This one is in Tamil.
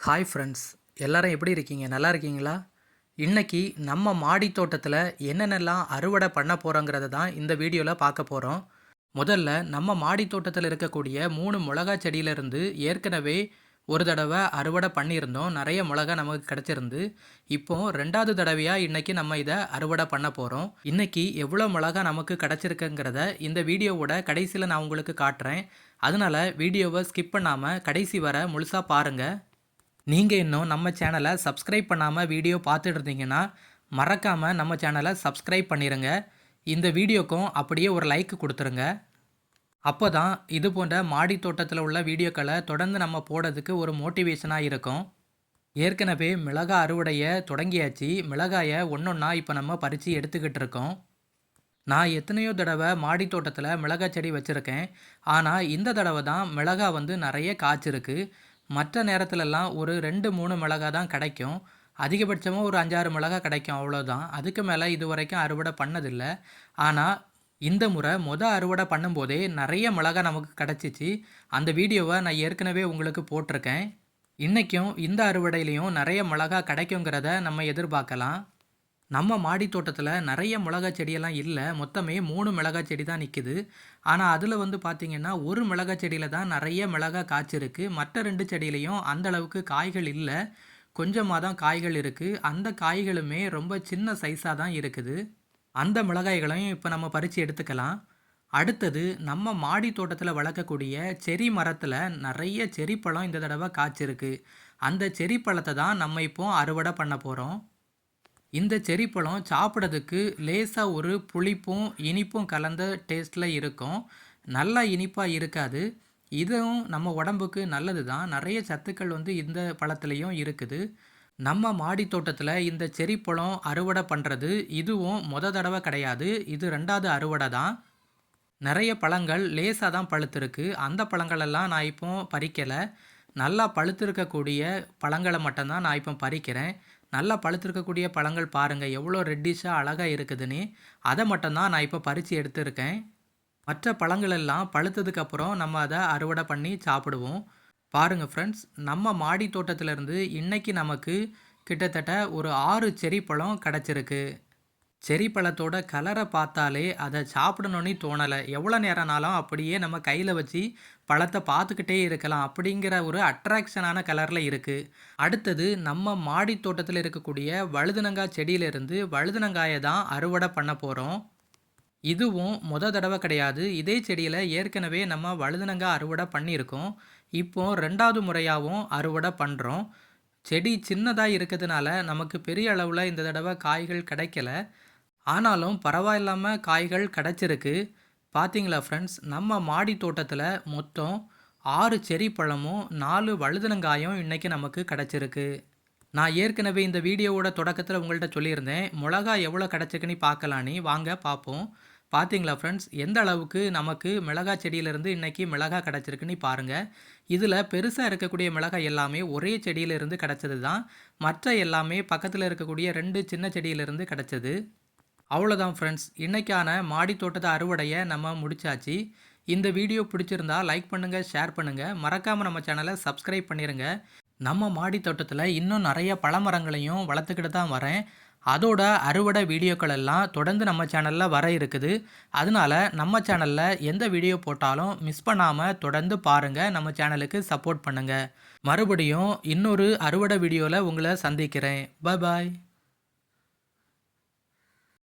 ஹாய் ஃப்ரெண்ட்ஸ், எல்லாரும் எப்படி இருக்கீங்க? நல்லா இருக்கீங்களா? இன்னைக்கு நம்ம மாடி தோட்டத்தில் என்னென்னலாம் அறுவடை பண்ண போகிறோங்கிறத தான் இந்த வீடியோவில் பார்க்க போகிறோம். முதல்ல நம்ம மாடி தோட்டத்தில் இருக்கக்கூடிய 3 மிளகா செடியிலிருந்து ஏற்கனவே ஒரு தடவை அறுவடை பண்ணியிருந்தோம். நிறைய மிளகா நமக்கு கிடச்சிருந்து. இப்போ 2வது தடவையாக இன்னைக்கு நம்ம இதை அறுவடை பண்ண போகிறோம். இன்னைக்கு எவ்வளோ மிளகா நமக்கு கிடச்சிருக்குங்கிறத இந்த வீடியோவோட கடைசியில் நான் உங்களுக்கு காட்டுறேன். அதனால வீடியோவை ஸ்கிப் பண்ணாமல் கடைசி வரை முழுசாக பாருங்கள். நீங்கள் இன்னும் நம்ம சேனலை சப்ஸ்கிரைப் பண்ணாமல் வீடியோ பார்த்துட்டு இருந்தீங்கன்னா மறக்காமல் நம்ம சேனலை சப்ஸ்கிரைப் பண்ணிடுங்க. இந்த வீடியோக்கும் அப்படியே ஒரு லைக் கொடுத்துருங்க. அப்போ தான் இது போன்ற மாடி தோட்டத்தில் உள்ள வீடியோக்களை தொடர்ந்து நம்ம போடுறதுக்கு ஒரு மோட்டிவேஷனாக இருக்கும். ஏற்கனவே மிளகாய் அறுவடையை தொடங்கியாச்சு. மிளகாயை ஒன்றொன்னா இப்போ நம்ம பறித்து எடுத்துக்கிட்டு இருக்கோம். நான் எத்தனையோ தடவை மாடி தோட்டத்தில் மிளகாய் செடி வச்சுருக்கேன். ஆனால் இந்த தடவை தான் மிளகாய் நிறைய காய்ச்சிருக்கு. மற்ற நேரத்துலலாம் ஒரு 2-3 மிளகாய் தான் கிடைக்கும். அதிகபட்சமாக ஒரு 5-6 மிளகாய் கிடைக்கும், அவ்வளோதான். அதுக்கு மேலே இது வரைக்கும் அறுவடை பண்ணதில்லை. ஆனால் இந்த முறை அறுவடை பண்ணும்போதே நிறைய மிளகாய் நமக்கு கிடச்சிச்சு. அந்த வீடியோவை நான் ஏற்கனவே உங்களுக்கு போட்டிருக்கேன். இன்றைக்கும் இந்த அறுவடையிலையும் நிறைய மிளகாய் கிடைக்குங்கிறத நம்ம எதிர்பார்க்கலாம். நம்ம மாடி தோட்டத்தில் நிறைய மிளகாய் செடியெல்லாம் இல்லை. மொத்தமே 3 மிளகாய் செடி தான் நிற்குது. ஆனால் அதில் பார்த்திங்கன்னா ஒரு மிளகாய் செடியில் தான் நிறைய மிளகாய் காய்ச்சிருக்கு. மற்ற 2 செடியிலையும் அந்தளவுக்கு காய்கள் இல்லை. கொஞ்சமாக தான் காய்கள் இருக்குது. அந்த காய்களுமே ரொம்ப சின்ன சைஸாக தான் இருக்குது. அந்த மிளகாய்களையும் இப்போ நம்ம பறித்து எடுத்துக்கலாம். அடுத்தது நம்ம மாடி தோட்டத்தில் வளர்க்கக்கூடிய செரி மரத்தில் நிறைய செரி பழம் இந்த தடவை காய்ச்சிருக்கு. அந்த செரி பழத்தை தான் நம்ம இப்போ அறுவடை பண்ண போகிறோம். இந்த செரி பழம் சாப்பிட்றதுக்கு லேசாக ஒரு புளிப்பும் இனிப்பும் கலந்த டேஸ்ட்டில் இருக்கும். நல்லா இனிப்பாக இருக்காது. இதுவும் நம்ம உடம்புக்கு நல்லது தான். நிறைய சத்துக்கள் இந்த பழத்துலேயும் இருக்குது. நம்ம மாடி தோட்டத்தில் இந்த செரி பழம் அறுவடை பண்ணுறது இதுவும் தடவை கிடையாது. இது 2வது அறுவடை தான். நிறைய பழங்கள் லேசாக தான் பழுத்திருக்கு. அந்த பழங்களெல்லாம் நான் இப்போ பறிக்கலை. நல்லா பழுத்திருக்கக்கூடிய பழங்களை மட்டும்தான் நான் இப்போ பறிக்கிறேன். நல்லா பழுத்திருக்கக்கூடிய பழங்கள் பாருங்கள் எவ்வளோ ரெட்டிஷாக அழகாக இருக்குதுன்னு. அதை மட்டும்தான் நான் இப்போ பறித்து எடுத்துருக்கேன். மற்ற பழங்கள் எல்லாம் பழுத்ததுக்கப்புறம் நம்ம அதை அறுவடை பண்ணி சாப்பிடுவோம். பாருங்கள் ஃப்ரெண்ட்ஸ், நம்ம மாடி தோட்டத்திலேருந்து இன்றைக்கி நமக்கு கிட்டத்தட்ட ஒரு 6 செரி பழம் கிடச்சிருக்கு. செரி பழத்தோட கலரை பார்த்தாலே அதை சாப்பிடணுன்னு தோணலை. எவ்வளோ நேரம்னாலும் அப்படியே நம்ம கையில் வச்சு பழத்தை பார்த்துக்கிட்டே இருக்கலாம். அப்படிங்கிற ஒரு அட்ராக்ஷனான கலரில் இருக்குது. அடுத்தது நம்ம மாடி தோட்டத்தில் இருக்கக்கூடிய வழுதுனங்காய் செடியிலிருந்து வழுதுனங்காயை தான் அறுவடை பண்ண போகிறோம். இதுவும் தடவை கிடையாது. இதே செடியில் ஏற்கனவே நம்ம வழுதுனங்காய் அறுவடை பண்ணியிருக்கோம். இப்போ 2வது முறையாகவும் அறுவடை பண்ணுறோம். செடி சின்னதாக இருக்கிறதுனால நமக்கு பெரிய அளவில் இந்த தடவை காய்கள் கிடைக்கல. ஆனாலும் பரவாயில்லாமல் காய்கள் கிடச்சிருக்கு. பார்த்தீங்களா ஃப்ரெண்ட்ஸ், நம்ம மாடி தோட்டத்தில் மொத்தம் 6 செரி பழமும் 4 வழுதுனங்காயும் இன்றைக்கி நமக்கு கிடச்சிருக்கு. நான் ஏற்கனவே இந்த வீடியோவோட தொடக்கத்தில் உங்கள்கிட்ட சொல்லியிருந்தேன், மிளகா எவ்வளோ கிடச்சிருக்குன்னு பார்க்கலான்னு. வாங்க பார்ப்போம். பார்த்தீங்களா ஃப்ரெண்ட்ஸ், எந்த அளவுக்கு நமக்கு மிளகாய் செடியிலேருந்து இன்றைக்கி மிளகாய் கிடச்சிருக்குன்னு பாருங்கள். இதில் பெருசாக இருக்கக்கூடிய மிளகாய் எல்லாமே ஒரே செடியிலிருந்து கிடச்சது தான். மற்ற எல்லாமே பக்கத்தில் இருக்கக்கூடிய 2 சின்ன செடியிலிருந்து கிடச்சது. அவ்வளோதான் ஃப்ரெண்ட்ஸ், இன்றைக்கான மாடி தோட்டத்தை அறுவடையை நம்ம முடிச்சாச்சு. இந்த வீடியோ பிடிச்சிருந்தா லைக் பண்ணுங்கள், ஷேர் பண்ணுங்கள். மறக்காமல் நம்ம சேனலை சப்ஸ்கிரைப் பண்ணிடுங்க. நம்ம மாடி தோட்டத்தில் இன்னும் நிறைய பழமரங்களையும் வளர்த்துக்கிட்டு தான் வரேன். அதோட அறுவடை வீடியோக்கள் எல்லாம் தொடர்ந்து நம்ம சேனலில் வர இருக்குது. அதனால நம்ம சேனலில் எந்த வீடியோ போட்டாலும் மிஸ் பண்ணாமல் தொடர்ந்து பாருங்கள். நம்ம சேனலுக்கு சப்போர்ட் பண்ணுங்கள். மறுபடியும் இன்னொரு அறுவடை வீடியோவில் உங்களை சந்திக்கிறேன். பாய் பாய்.